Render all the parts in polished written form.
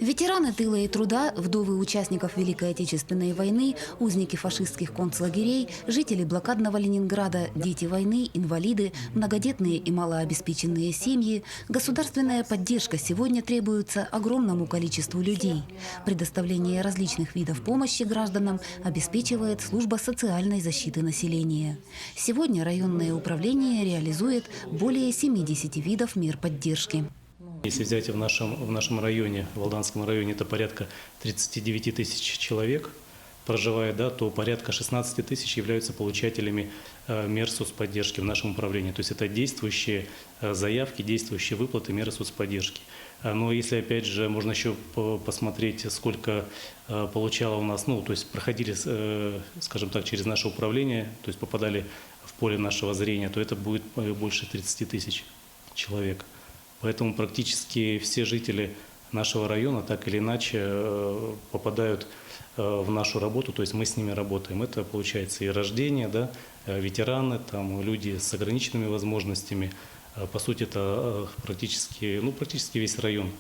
Ветераны тыла и труда, вдовы участников Великой Отечественной войны, узники фашистских концлагерей, жители блокадного Ленинграда, дети войны, инвалиды, многодетные и малообеспеченные семьи. Государственная поддержка сегодня требуется огромному количеству людей. Предоставление различных видов помощи гражданам обеспечивает служба социальной защиты населения. Сегодня районное управление реализует более 70 видов мер поддержки. Если взять в нашем районе, в Алданском районе, это порядка 39 тысяч человек проживает, да, то порядка 16 тысяч являются получателями мер соцподдержки в нашем управлении. То есть это действующие заявки, действующие выплаты меры соцподдержки. Но если, опять же, можно еще посмотреть, сколько получало у нас, то есть проходили, скажем так, через наше управление, то есть попадали в поле нашего зрения, то это будет больше 30 тысяч человек. Поэтому практически все жители нашего района так или иначе попадают в нашу работу, то есть мы с ними работаем. Это получается и рождение, да, ветераны, там, люди с ограниченными возможностями. По сути, это практически весь район.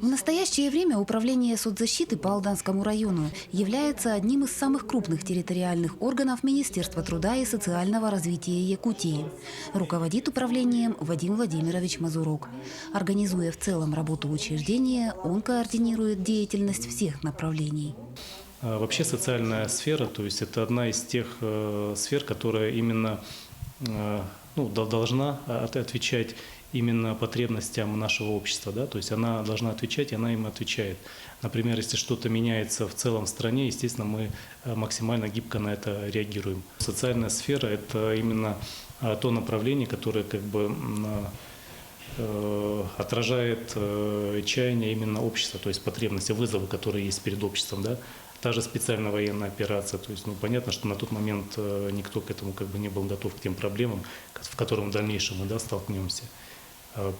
В настоящее время Управление соцзащиты по Алданскому району является одним из самых крупных территориальных органов Министерства труда и социального развития Якутии. Руководит управлением Вадим Владимирович Мазурок. Организуя в целом работу учреждения, он координирует деятельность всех направлений. Вообще социальная сфера, то есть это одна из тех сфер, которая именно должна отвечать именно потребностям нашего общества, да, то есть она должна отвечать, и она им отвечает. Например, если что-то меняется в целом в стране, естественно, мы максимально гибко на это реагируем. Социальная сфера – это именно то направление, которое отражает чаяние именно общества, то есть потребности, вызовы, которые есть перед обществом, да. Та же специальная военная операция, то есть, понятно, что на тот момент никто к этому не был готов, к тем проблемам, в которых в дальнейшем мы, столкнемся.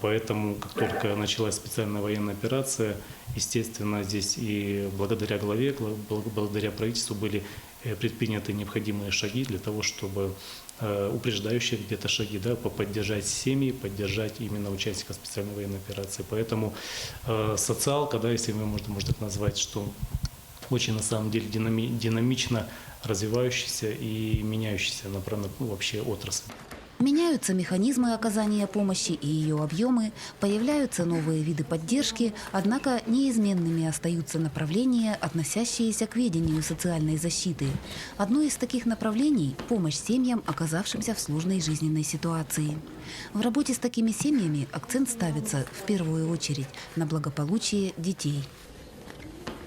Поэтому, как только началась специальная военная операция, естественно, здесь и благодаря главе, благодаря правительству были предприняты необходимые шаги для того, чтобы упреждающие где-то шаги, да, поддержать семьи, поддержать именно участников специальной военной операции. Поэтому социалка, да, если мы можно так назвать, что очень на самом деле динамично развивающаяся и меняющаяся вообще отрасль. Меняются механизмы оказания помощи и ее объемы, появляются новые виды поддержки, однако неизменными остаются направления, относящиеся к ведению социальной защиты. Одно из таких направлений – помощь семьям, оказавшимся в сложной жизненной ситуации. В работе с такими семьями акцент ставится в первую очередь на благополучие детей.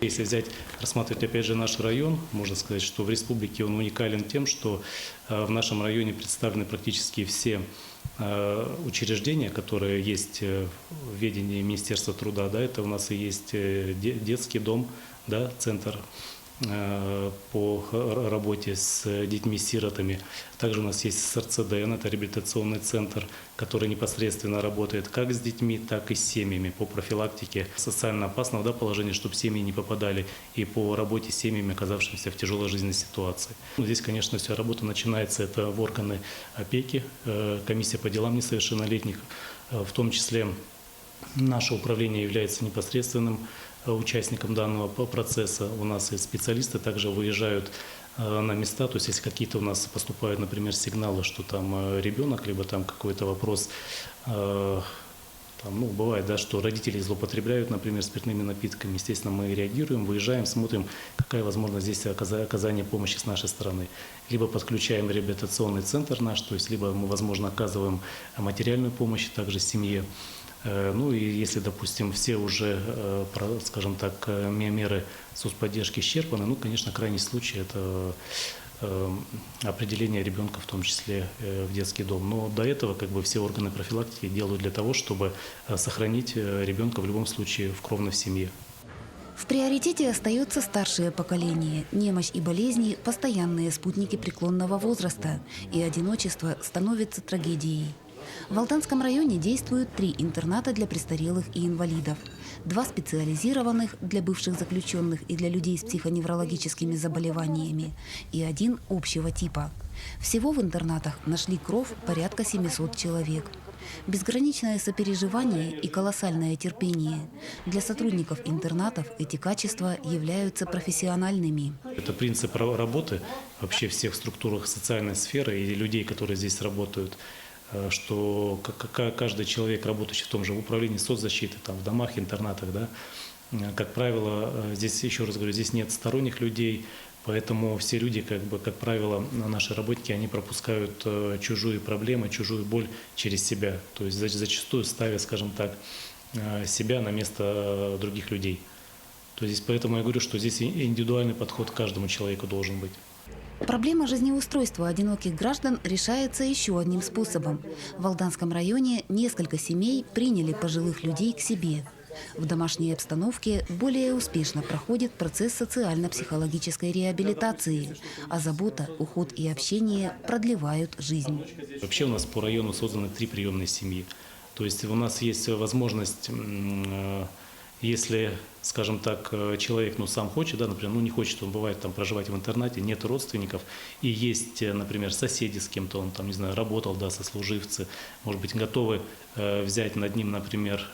Если рассматривать опять же наш район, можно сказать, что в республике он уникален тем, что в нашем районе представлены практически все учреждения, которые есть в ведении Министерства труда. Да, это у нас и есть детский дом, да, центр по работе с детьми-сиротами. Также у нас есть СРЦДН, это реабилитационный центр, который непосредственно работает как с детьми, так и с семьями по профилактике социально опасного положения, чтобы семьи не попадали, и по работе с семьями, оказавшимися в тяжелой жизненной ситуации. Здесь, конечно, вся работа начинается это в органы опеки, комиссия по делам несовершеннолетних, в том числе наше управление является непосредственным участником данного процесса. У нас и специалисты также выезжают на места, то есть если какие-то у нас поступают, например, сигналы, что там ребенок, либо там какой-то вопрос, бывает, да, что родители злоупотребляют, например, спиртными напитками, естественно, мы реагируем, выезжаем, смотрим, какая возможность здесь оказания помощи с нашей стороны. Либо подключаем реабилитационный центр наш, то есть либо мы, возможно, оказываем материальную помощь также семье. И если, допустим, все уже, скажем так, меры соцподдержки исчерпаны, конечно, крайний случай – это определение ребенка, в том числе в детский дом. Но до этого все органы профилактики делают для того, чтобы сохранить ребенка в любом случае в кровной семье. В приоритете остается старшее поколение. Немощь и болезни – постоянные спутники преклонного возраста, и одиночество становится трагедией. В Алданском районе действуют 3 интерната для престарелых и инвалидов, 2 специализированных для бывших заключенных и для людей с психоневрологическими заболеваниями и 1 общего типа. Всего в интернатах нашли кров порядка 700 человек. Безграничное сопереживание и колоссальное терпение. Для сотрудников интернатов эти качества являются профессиональными. Это принцип работы вообще всех структурах социальной сферы и людей, которые здесь работают, что каждый человек, работающий в том же в управлении соцзащиты, там, в домах, интернатах, да, как правило, здесь, еще раз говорю, здесь нет сторонних людей, поэтому все люди, как правило, наши работники, они пропускают чужие проблемы, чужую боль через себя, то есть зачастую ставя, скажем так, себя на место других людей. То есть поэтому я говорю, что здесь индивидуальный подход к каждому человеку должен быть. Проблема жизнеустройства одиноких граждан решается еще одним способом. В Алданском районе несколько семей приняли пожилых людей к себе. В домашней обстановке более успешно проходит процесс социально-психологической реабилитации, а забота, уход и общение продлевают жизнь. Вообще у нас по району созданы 3 приемные семьи. То есть у нас есть возможность, если, скажем так, человек сам хочет, да, например, не хочет, он бывает там проживать в интернате, нет родственников, и есть, например, соседи, с кем-то он там, не знаю, работал, да, сослуживцы, может быть, готовы взять над ним, например,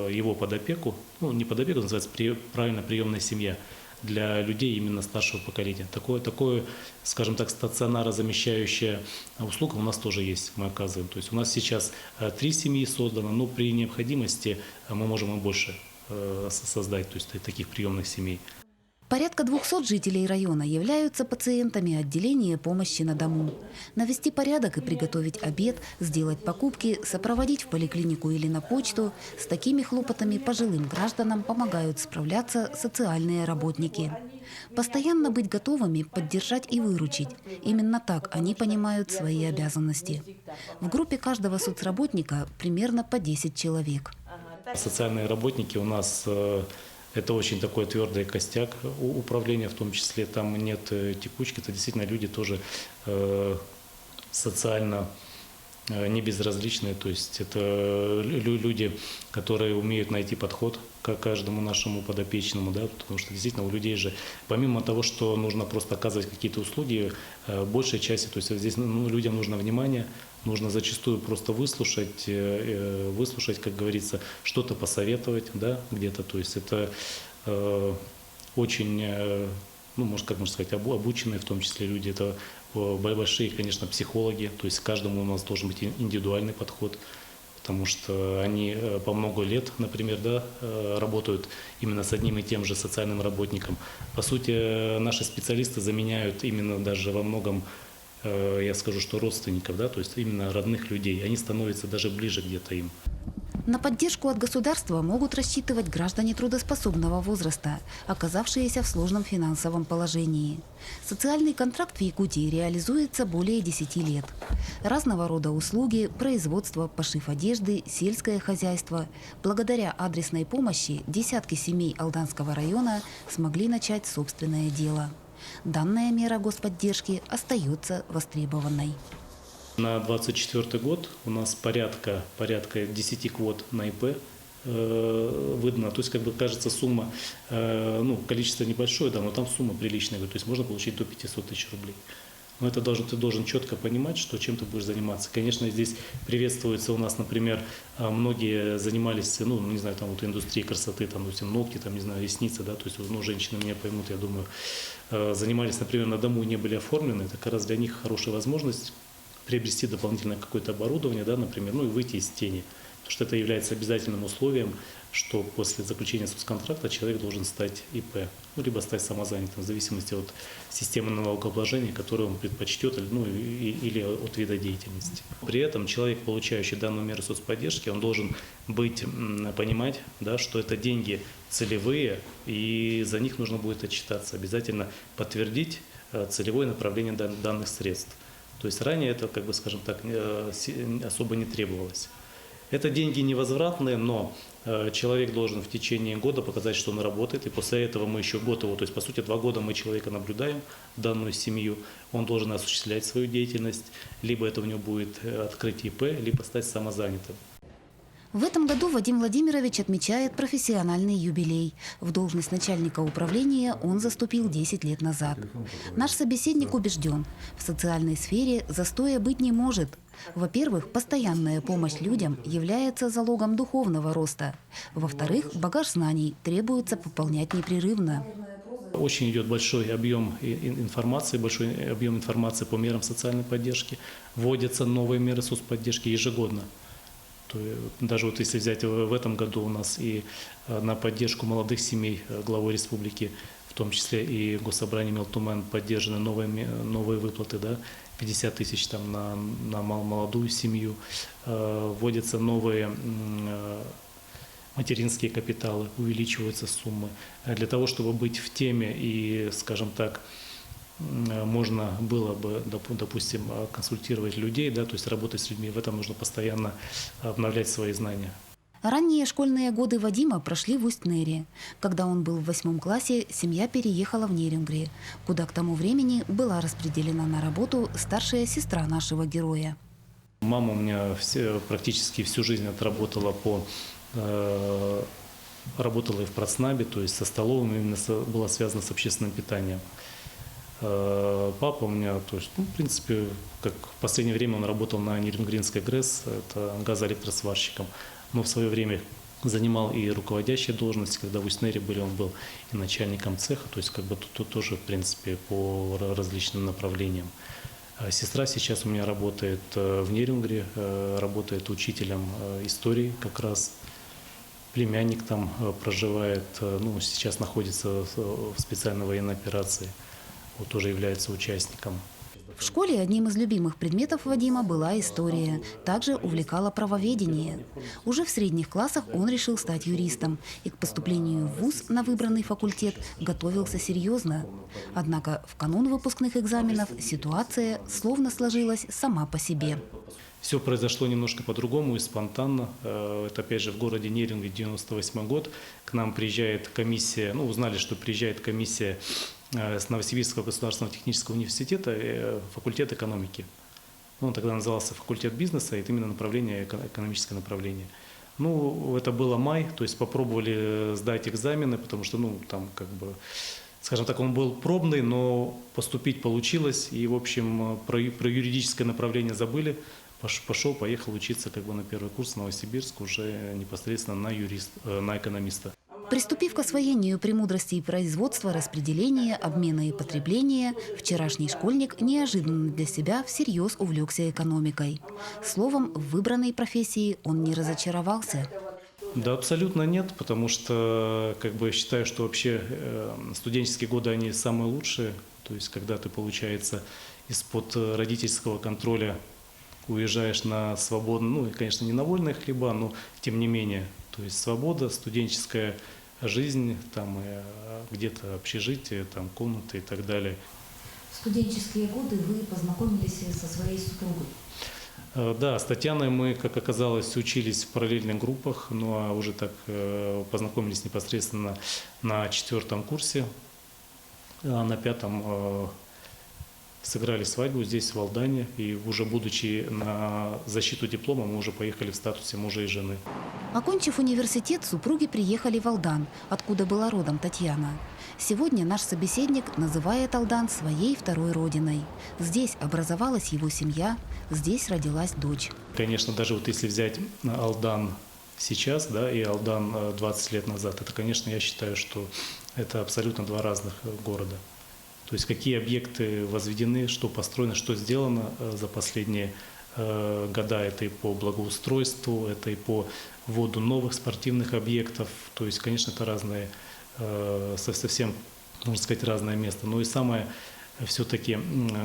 его под опеку, не под опеку, называется правильно приемная семья для людей именно старшего поколения. Такое, скажем так, стационарозамещающая услуга у нас тоже есть, мы оказываем. То есть у нас сейчас 3 семьи создано, но при необходимости мы можем и больше создать, то есть таких приемных семей. Порядка 200 жителей района являются пациентами отделения помощи на дому. Навести порядок и приготовить обед, сделать покупки, сопроводить в поликлинику или на почту – с такими хлопотами пожилым гражданам помогают справляться социальные работники. Постоянно быть готовыми поддержать и выручить. Именно так они понимают свои обязанности. В группе каждого соцработника примерно по 10 человек. Социальные работники у нас это очень такой твердый костяк управления, в том числе там нет текучки, это действительно люди тоже социально не безразличные, то есть это люди, которые умеют найти подход к каждому нашему подопечному, да, потому что действительно у людей же, помимо того, что нужно просто оказывать какие-то услуги, большей части, то есть здесь людям нужно внимание, нужно зачастую просто выслушать, как говорится, что-то посоветовать, да, где-то, то есть это очень, как можно сказать, обученные в том числе люди, это большие, конечно, психологи, то есть каждому у нас должен быть индивидуальный подход, потому что они по много лет, например, да, работают именно с одним и тем же социальным работником. По сути, наши специалисты заменяют именно даже во многом, я скажу, что родственников, да, то есть именно родных людей, они становятся даже ближе где-то им. На поддержку от государства могут рассчитывать граждане трудоспособного возраста, оказавшиеся в сложном финансовом положении. Социальный контракт в Якутии реализуется более 10 лет. Разного рода услуги, производство, пошив одежды, сельское хозяйство. Благодаря адресной помощи десятки семей Алданского района смогли начать собственное дело. Данная мера господдержки остается востребованной. На 2024 год у нас порядка 10 квот на ИП выдано. То есть, кажется, сумма, количество небольшое, да, но там сумма приличная. То есть можно получить до 500 тысяч рублей. Но это ты должен четко понимать, что чем ты будешь заниматься. Конечно, здесь приветствуется у нас, например, многие занимались, не знаю, там вот индустрией красоты, там, ногти, там, не знаю, ресницы, да, то есть, женщины меня поймут, я думаю, занимались, например, на дому и не были оформлены. Это как раз для них хорошая возможность приобрести дополнительное какое-то оборудование, да, например, и выйти из тени. Потому что это является обязательным условием, что после заключения соцконтракта человек должен стать ИП, либо стать самозанятым, в зависимости от системы налогообложения, которую он предпочтет, или от вида деятельности. При этом человек, получающий данную меру соцподдержки, он должен понимать, да, что это деньги целевые, и за них нужно будет отчитаться, обязательно подтвердить целевое направление данных средств. То есть ранее это, скажем так, особо не требовалось. Это деньги невозвратные, но человек должен в течение года показать, что он работает, и после этого мы еще год его, то есть по сути 2 года мы человека наблюдаем, данную семью, он должен осуществлять свою деятельность, либо это у него будет открыть ИП, либо стать самозанятым. В этом году Вадим Владимирович отмечает профессиональный юбилей. В должность начальника управления он заступил 10 лет назад. Наш собеседник убежден, в социальной сфере застоя быть не может. Во-первых, постоянная помощь людям является залогом духовного роста. Во-вторых, багаж знаний требуется пополнять непрерывно. Очень идет большой объем информации по мерам социальной поддержки. Вводятся новые меры соцподдержки ежегодно. Даже вот если взять в этом году у нас и на поддержку молодых семей главой республики, в том числе и Госсобранием Элтумен, поддержаны новые выплаты, да, 50 тысяч там, на молодую семью, вводятся новые материнские капиталы, увеличиваются суммы. Для того, чтобы быть в теме и, скажем так, можно было бы, допустим, консультировать людей, да, то есть работать с людьми, в этом нужно постоянно обновлять свои знания. Ранние школьные годы Вадима прошли в Усть-Нере. Когда он был в 8 классе, семья переехала в Нерюнгри, куда к тому времени была распределена на работу старшая сестра нашего героя. Мама у меня практически всю жизнь отработала работала и в Процнабе, то есть со столовым, именно была связана с общественным питанием. Папа у меня, то есть, в принципе, как в последнее время он работал на Нерюнгринской ГРЭС, это газоэлектросварщиком, но в свое время занимал и руководящие должности, когда в Усть-Нере были, он был и начальником цеха, то есть как бы тут тоже, в принципе, по различным направлениям. Сестра сейчас у меня работает в Нерюнгре, работает учителем истории как раз. Племянник там проживает, ну, сейчас находится в специальной военной операции. Вот тоже является участником. В школе одним из любимых предметов Вадима была история. Также увлекало правоведение. Уже в средних классах он решил стать юристом и к поступлению в вуз на выбранный факультет готовился серьезно. Однако в канун выпускных экзаменов ситуация словно сложилась сама по себе. Все произошло немножко по-другому и спонтанно. Это опять же в городе Нерюнгри, 98 год. К нам приезжает комиссия, ну узнали, что приезжает комиссия с Новосибирского государственного технического университета, факультет экономики. Он тогда назывался факультет бизнеса, это именно направление, экономическое направление. Ну, это было май, то есть попробовали сдать экзамены, потому что, ну, там как бы, скажем так, он был пробный, но поступить получилось. И, в общем, про юридическое направление забыли. Поехал учиться как бы на первый курс в Новосибирск уже непосредственно на экономиста. Приступив к освоению премудростей производства, распределения, обмена и потребления, вчерашний школьник неожиданно для себя всерьез увлекся экономикой. Словом, в выбранной профессии он не разочаровался. Да, абсолютно нет, потому что как бы считаю, что вообще студенческие годы они самые лучшие. То есть когда ты, получается, из-под родительского контроля уезжаешь на свободно, ну, конечно, не на вольные хлеба, но тем не менее, то есть свобода, студенческая жизнь, там где-то общежитие, там комнаты и так далее. В студенческие годы вы познакомились со своей супругой. Да, с Татьяной мы, как оказалось, учились в параллельных группах, ну а уже так познакомились непосредственно на 4 курсе, а на 5 сыграли свадьбу здесь, в Алдане, и уже будучи на защиту диплома, мы уже поехали в статусе мужа и жены. Окончив университет, супруги приехали в Алдан, откуда была родом Татьяна. Сегодня наш собеседник называет Алдан своей второй родиной. Здесь образовалась его семья, здесь родилась дочь. Конечно, даже вот если взять Алдан сейчас, да, и Алдан 20 лет назад, это, конечно, я считаю, что это абсолютно 2 разных города. То есть какие объекты возведены, что построено, что сделано за последние года. Это и по благоустройству, это и по вводу новых спортивных объектов. То есть, конечно, это разные, совсем, можно сказать, разное место. Но и самое все-таки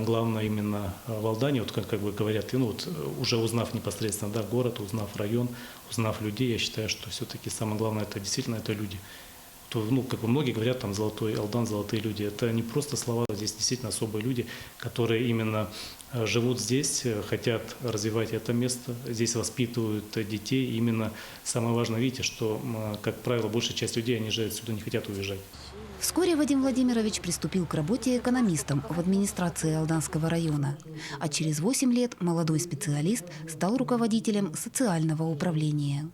главное именно в Алдане, вот как бы говорят, ну вот уже узнав непосредственно, да, город, узнав район, узнав людей, я считаю, что все-таки самое главное это действительно это люди. то, ну, как бы многие говорят, там, золотой Алдан, золотые люди. Это не просто слова, здесь действительно особые люди, которые именно живут здесь, хотят развивать это место, здесь воспитывают детей. И именно самое важное, видите, что, как правило, большая часть людей, они же отсюда не хотят уезжать. Вскоре Вадим Владимирович приступил к работе экономистом в администрации Алданского района. А через 8 лет молодой специалист стал руководителем социального управления.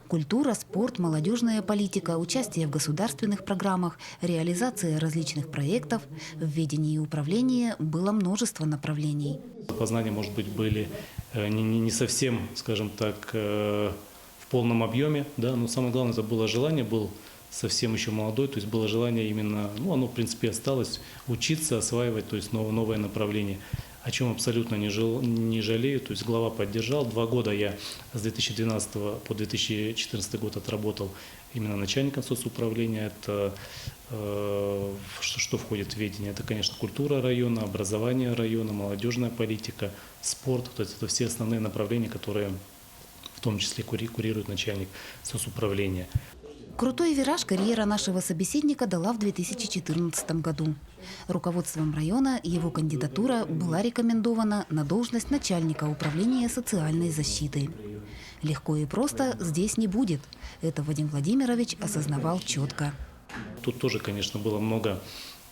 Культура, спорт, молодежная политика, участие в государственных программах, реализация различных проектов. В ведении управления было множество направлений. Познания, может быть, были не совсем, скажем так, в полном объеме, да, но самое главное, это было желание, был совсем еще молодой, то есть было желание именно, ну, оно, в принципе, осталось, учиться, осваивать, то есть новое направление, о чем абсолютно не жалею, то есть глава поддержал. 2 года я с 2012 по 2014 год отработал именно начальником соцуправления. Это что входит в ведение? Это, конечно, культура района, образование района, молодежная политика, спорт, то есть это все основные направления, которые в том числе курирует начальник соцуправления. Крутой вираж карьера нашего собеседника дала в 2014 году. Руководством района его кандидатура была рекомендована на должность начальника управления социальной защиты. Легко и просто здесь не будет. Это Вадим Владимирович осознавал четко. Тут тоже, конечно, было много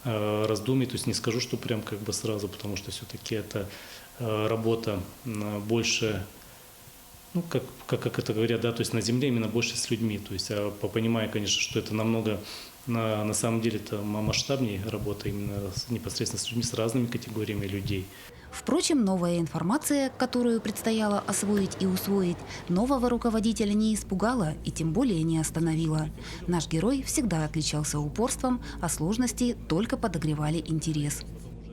раздумий, то есть не скажу, что прям как бы сразу, потому что все-таки это работа больше, ну, как это говорят, да, то есть на земле именно больше с людьми. То есть я понимаю, конечно, что это намного, на самом деле, это масштабнее работа именно непосредственно с людьми, с разными категориями людей. Впрочем, новая информация, которую предстояло освоить и усвоить, нового руководителя не испугала и тем более не остановила. Наш герой всегда отличался упорством, а сложности только подогревали интерес.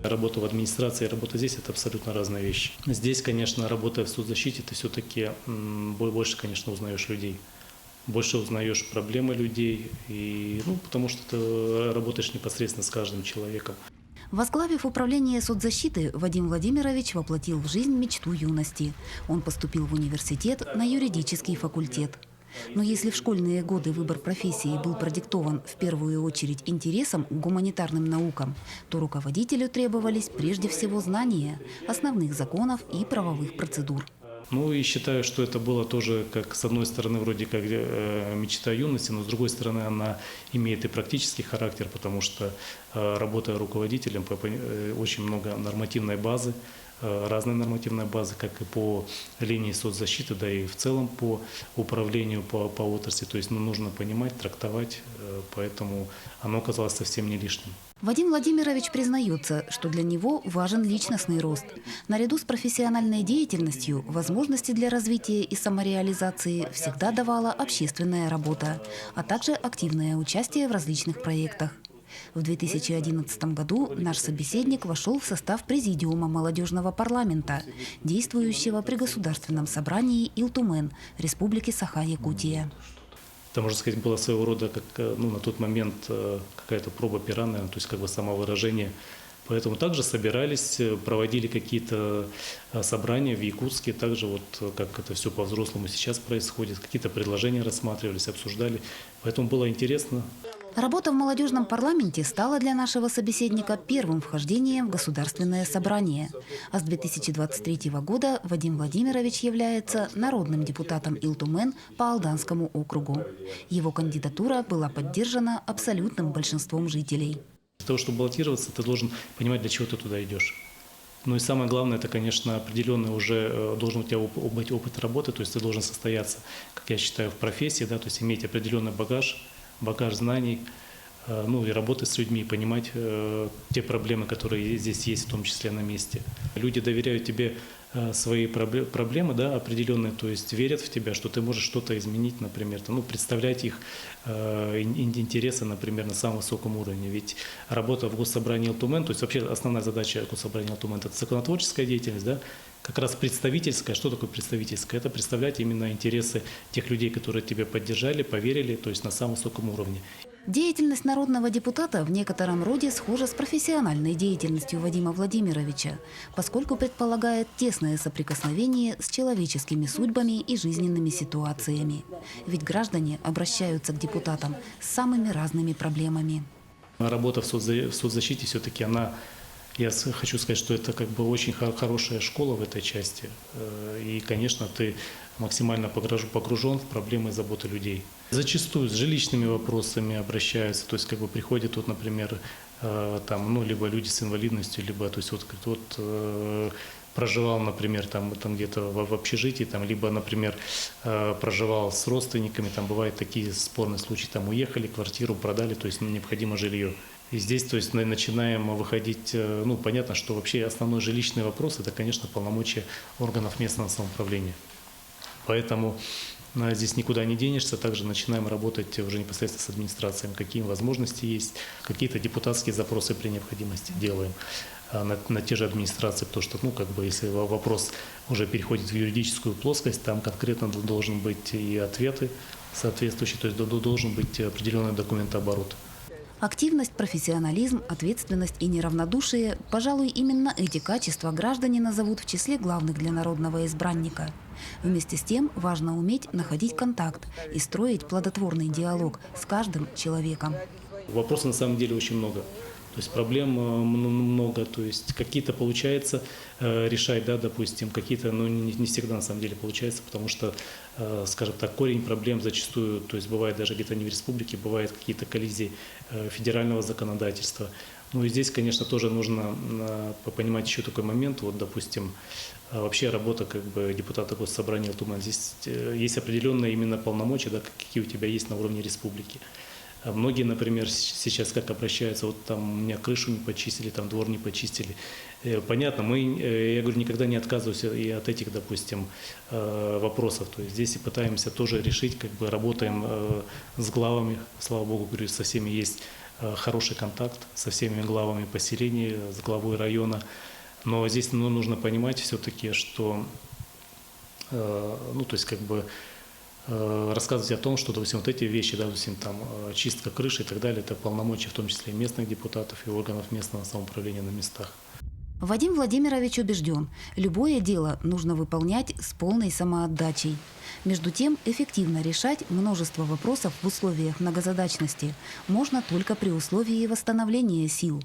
Работа в администрации и работа здесь – это абсолютно разные вещи. Здесь, конечно, работая в соцзащите, ты все-таки больше, конечно, узнаешь людей. Больше узнаешь проблемы людей, и, ну, потому что ты работаешь непосредственно с каждым человеком. Возглавив управление соцзащиты, Вадим Владимирович воплотил в жизнь мечту юности. Он поступил в университет на юридический факультет. Но если в школьные годы выбор профессии был продиктован в первую очередь интересом к гуманитарным наукам, то руководителю требовались прежде всего знания основных законов и правовых процедур. Ну и считаю, что это было тоже, как с одной стороны, вроде как мечта юности, но с другой стороны, она имеет и практический характер, потому что, работая руководителем, очень много нормативной базы, разные нормативные базы, как и по линии соцзащиты, да и в целом по управлению по отрасли. То есть нужно понимать, трактовать, поэтому оно оказалось совсем не лишним. Вадим Владимирович признается, что для него важен личностный рост. Наряду с профессиональной деятельностью возможности для развития и самореализации всегда давала общественная работа, а также активное участие в различных проектах. В 2011 году наш собеседник вошел в состав Президиума молодежного парламента, действующего при Государственном собрании Илтумен, Республики Саха-Якутия. Это, можно сказать, было своего рода, как, ну, на тот момент какая-то проба пера, наверное, то есть как бы самовыражение. Поэтому также собирались, проводили какие-то собрания в Якутске, также вот как это все по-взрослому сейчас происходит, какие-то предложения рассматривались, обсуждали. Поэтому было интересно. Работа в молодежном парламенте стала для нашего собеседника первым вхождением в Государственное собрание. А с 2023 года Вадим Владимирович является народным депутатом Илтумен по Алданскому округу. Его кандидатура была поддержана абсолютным большинством жителей. Для того, чтобы баллотироваться, ты должен понимать, для чего ты туда идешь. Ну и самое главное, это, конечно, определенный уже должен у тебя быть опыт работы, то есть ты должен состояться, как я считаю, в профессии, да, то есть иметь определенный багаж знаний, ну и работать с людьми, понимать те проблемы, которые здесь есть, в том числе на месте. Люди доверяют тебе свои проблемы, да, определенные, то есть верят в тебя, что ты можешь что-то изменить, например, ну, представлять их интересы, например, на самом высоком уровне. Ведь работа в Госсобрании Илтумен, то есть вообще основная задача Госсобрания Илтумен – это законотворческая деятельность, да, как раз представительская. Что такое представительская? Это представлять именно интересы тех людей, которые тебя поддержали, поверили, то есть на самом высоком уровне. Деятельность народного депутата в некотором роде схожа с профессиональной деятельностью Вадима Владимировича, поскольку предполагает тесное соприкосновение с человеческими судьбами и жизненными ситуациями. Ведь граждане обращаются к депутатам с самыми разными проблемами. Работа в соцзащите все-таки я хочу сказать, что это как бы очень хорошая школа в этой части. И, конечно, ты максимально погружен в проблемы и заботы людей. Зачастую с жилищными вопросами обращаются, то есть как бы приходят, вот, например, либо люди с инвалидностью, либо, то есть проживал, например, там где-то в общежитии, либо, например, проживал с родственниками, бывают такие спорные случаи, уехали, квартиру продали, то есть необходимо жилье. И здесь, то есть, начинаем выходить, понятно, что вообще основной жилищный вопрос – это, конечно, полномочия органов местного самоуправления. Поэтому здесь никуда не денешься, также начинаем работать уже непосредственно с администрацией, какие возможности есть, какие-то депутатские запросы при необходимости делаем на те же администрации, потому что, если вопрос уже переходит в юридическую плоскость, там конкретно должен быть и ответы соответствующие, то есть должен быть определенный документооборот. Активность, профессионализм, ответственность и неравнодушие – пожалуй, именно эти качества граждане назовут в числе главных для народного избранника. Вместе с тем важно уметь находить контакт и строить плодотворный диалог с каждым человеком. Вопросов на самом деле очень много. То есть проблем много, то есть какие-то получается решать, да, допустим, какие-то, не всегда на самом деле получается, потому что, скажем так, корень проблем зачастую, то есть бывает даже где-то не в республике, бывают какие-то коллизии федерального законодательства. И здесь, конечно, тоже нужно понимать еще такой момент, вот, допустим, вообще работа депутата Госсобрания Алтуман, здесь есть определенные именно полномочия, да, какие у тебя есть на уровне республики. Многие, например, сейчас как обращаются, у меня крышу не почистили, двор не почистили. Понятно, я говорю, никогда не отказываюсь и от этих, допустим, вопросов. То есть здесь и пытаемся тоже решить, работаем с главами, слава богу, говорю, со всеми есть хороший контакт, со всеми главами поселений, с главой района. Но здесь нужно понимать все-таки, что, рассказывать о том, что, допустим, вот эти вещи, да, допустим, чистка крыши и так далее, это полномочия в том числе и местных депутатов, и органов местного самоуправления на местах. Вадим Владимирович убежден, любое дело нужно выполнять с полной самоотдачей. Между тем, эффективно решать множество вопросов в условиях многозадачности можно только при условии восстановления сил.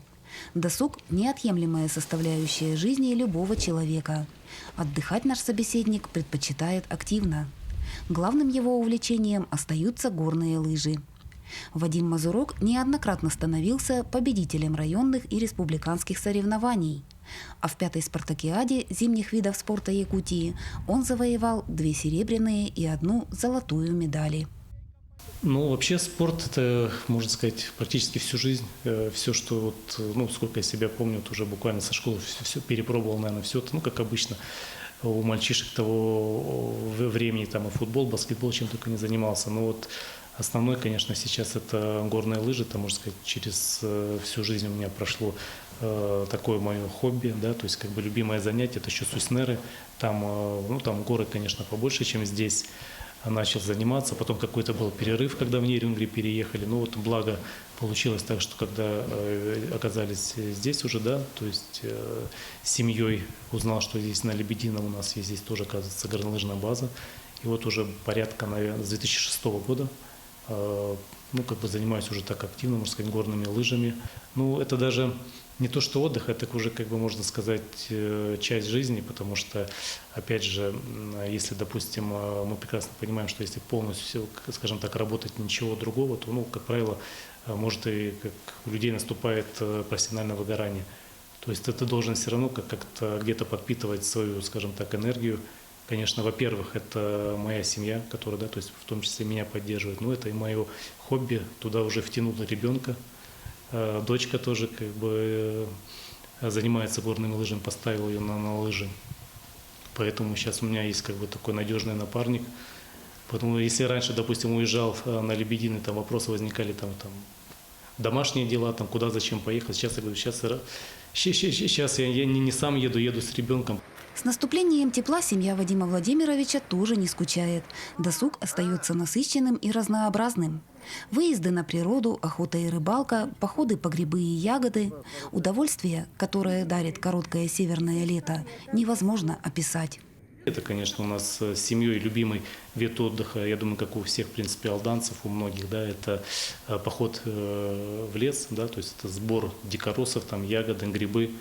Досуг – неотъемлемая составляющая жизни любого человека. Отдыхать наш собеседник предпочитает активно. Главным его увлечением остаются горные лыжи. Вадим Мазурок неоднократно становился победителем районных и республиканских соревнований. А в 5-й спартакиаде зимних видов спорта Якутии он завоевал 2 серебряные и 1 золотую медали. Вообще спорт – это, можно сказать, практически всю жизнь. Все, что, сколько я себя помню, уже буквально со школы все перепробовал, наверное, все это, как обычно. У мальчишек того времени и футбол, баскетбол, чем только не занимался. Но основной, конечно, сейчас это горные лыжи. Это, можно сказать, через всю жизнь у меня прошло такое мое хобби, да, то есть любимое занятие. Это еще Суснеры. Там горы, конечно, побольше, чем здесь. Начал заниматься, потом какой-то был перерыв, когда в Нерюнгри переехали. Благо получилось так, что когда оказались здесь уже, да, то есть с семьей узнал, что здесь на Лебедино у нас есть здесь тоже, оказывается, горнолыжная база. И уже порядка, наверное, с 2006 года занимаюсь уже так активно, можно сказать, горными лыжами. Это даже не то, что отдых, это уже, можно сказать, часть жизни, потому что, опять же, если, допустим, мы прекрасно понимаем, что если полностью, скажем так, работать ничего другого, то, как правило, может и как у людей наступает профессиональное выгорание. То есть ты должен все равно как-то где-то подпитывать свою, скажем так, энергию. Конечно, во-первых, это моя семья, которая, да, то есть в том числе меня поддерживает, но это и мое хобби, туда уже втянула ребенка. Дочка тоже занимается горными лыжами, поставила ее на лыжи. Поэтому сейчас у меня есть такой надежный напарник. Поэтому если раньше, допустим, уезжал на Лебедины, вопросы возникали, домашние дела, куда, зачем поехать. Сейчас я говорю, сейчас я не сам еду с ребенком. С наступлением тепла семья Вадима Владимировича тоже не скучает. Досуг остается насыщенным и разнообразным. Выезды на природу, охота и рыбалка, походы по грибы и ягоды. Удовольствие, которое дарит короткое северное лето, невозможно описать. Это, конечно, у нас с семьей любимый вид отдыха, я думаю, как у всех, в принципе, алданцев, у многих, да, это поход в лес, да, то есть это сбор дикоросов, там, ягоды, грибы,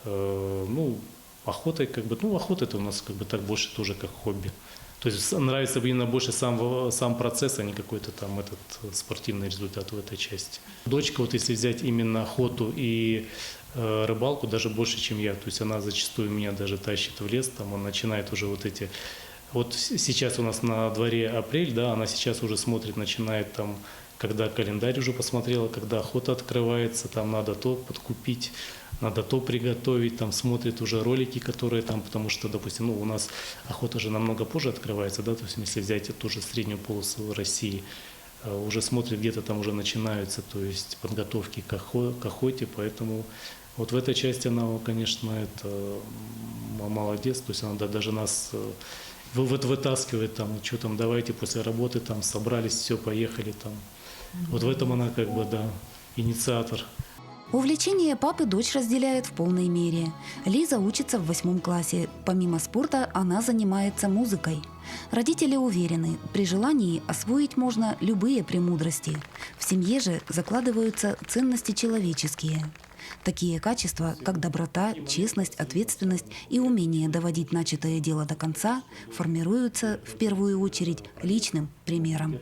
ну, охотой, как бы, ну, охота это у нас, как бы, так больше тоже как хобби. То есть нравится именно больше сам процесс, а не какой-то там этот спортивный результат в этой части. Дочка, вот если взять именно охоту и рыбалку, даже больше, чем я. То есть она зачастую меня даже тащит в лес, там он начинает уже вот эти... Вот сейчас у нас на дворе апрель, да, она сейчас уже смотрит, начинает там, когда календарь уже посмотрела, когда охота открывается, там надо то подкупить, надо то приготовить, там смотрит уже ролики, которые там, потому что, допустим, ну, у нас охота же намного позже открывается, да, то есть если взять ту же среднюю полосу России, уже смотрит, где-то там уже начинаются, то есть подготовки к охоте, поэтому вот в этой части она, конечно, это молодец, то есть она даже нас вытаскивает, там, что там, давайте после работы там собрались, все, поехали там. Вот в этом она как бы, да, инициатор. Увлечение папы дочь разделяет в полной мере. Лиза учится в 8 классе. Помимо спорта она занимается музыкой. Родители уверены, при желании освоить можно любые премудрости. В семье же закладываются ценности человеческие. Такие качества, как доброта, честность, ответственность и умение доводить начатое дело до конца, формируются в первую очередь личным примером.